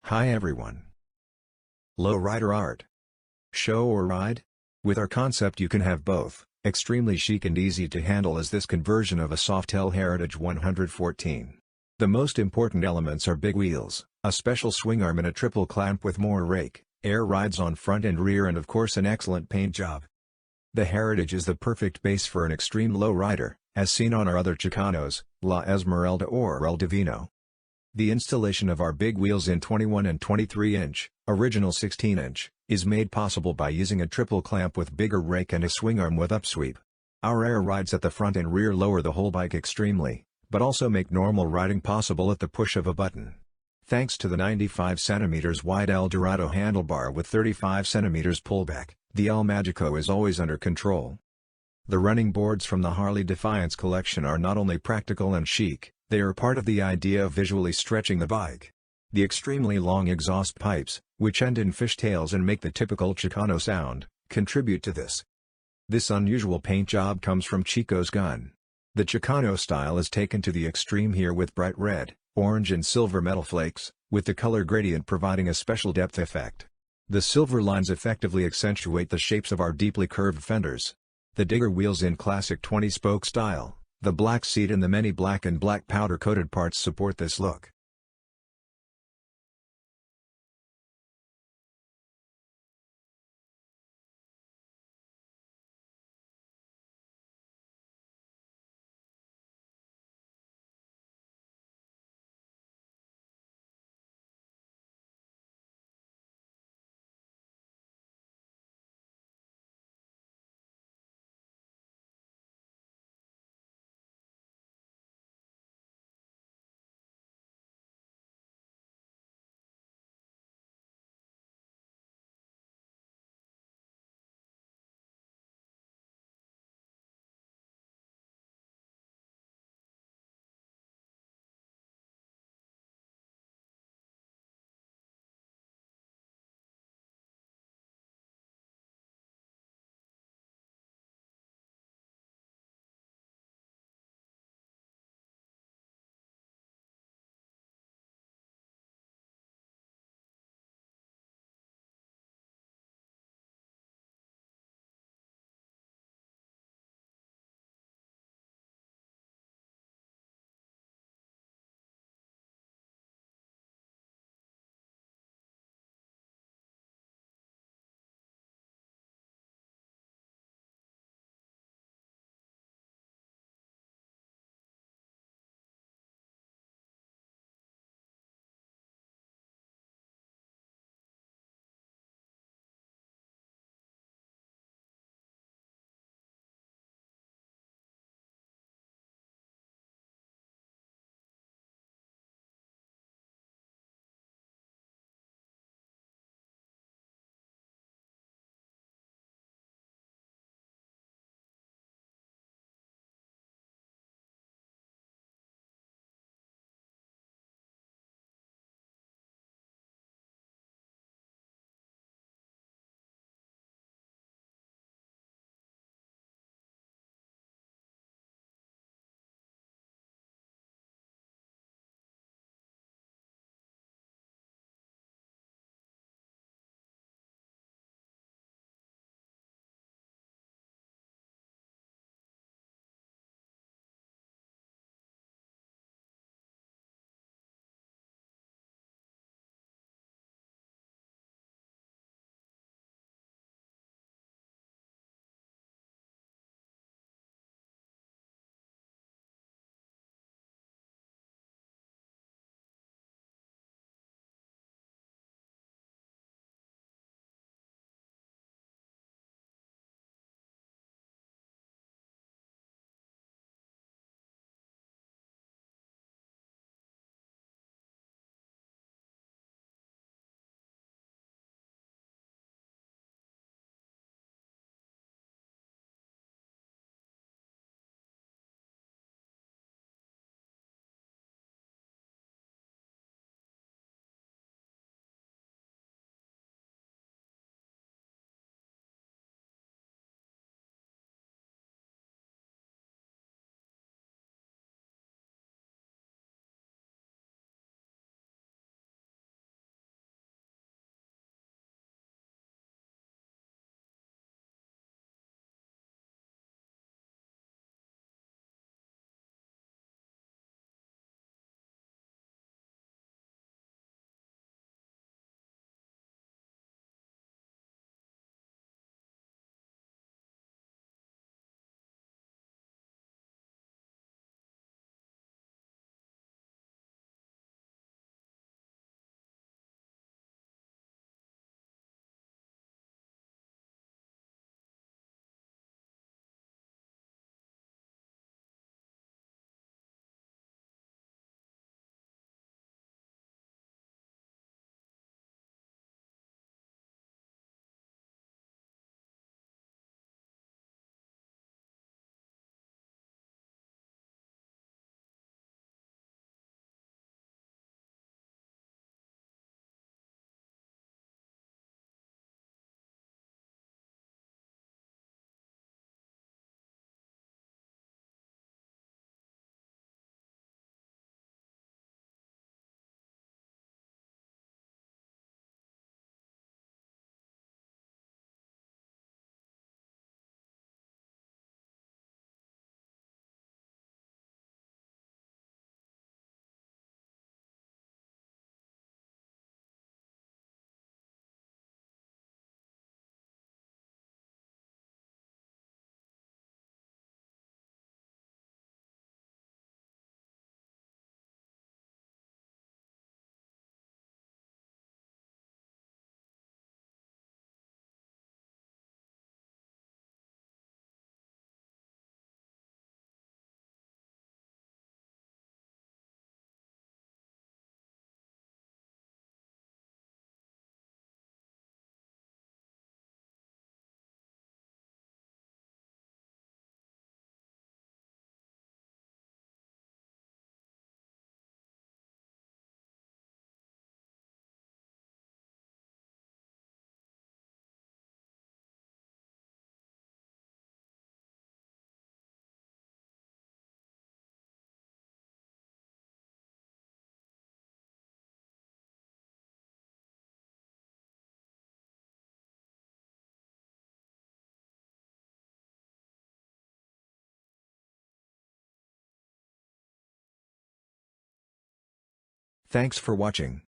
Hi everyone. Low rider art. Show or ride? With our concept you can have both, extremely chic and easy to handle as this conversion of a Softail Heritage 114. The most important elements are big wheels, a special swing arm and a triple clamp with more rake, air rides on front and rear and of course an excellent paint job. The Heritage is the perfect base for an extreme low rider, as seen on our other Chicanos, La Esmeralda or El Divino. The installation of our big wheels in 21 and 23-inch, original 16-inch, is made possible by using a triple clamp with bigger rake and a swing arm with upsweep. Our air rides at the front and rear lower the whole bike extremely, but also make normal riding possible at the push of a button. Thanks to the 95 cm wide Dorado handlebar with 35 cm pullback, the Magico is always under control. The running boards from the Harley-Davidson collection are not only practical and chic, they are part of the idea of visually stretching the bike. The extremely long exhaust pipes, which end in fishtails and make the typical Chicano sound, contribute to this. This unusual paint job comes from Chico's gun. The Chicano style is taken to the extreme here with bright red, orange and silver metal flakes, with the color gradient providing a special depth effect. The silver lines effectively accentuate the shapes of our deeply curved fenders. The digger wheels in classic 20-spoke style, the black seat and the many black and black powder-coated parts support this look. Thanks for watching.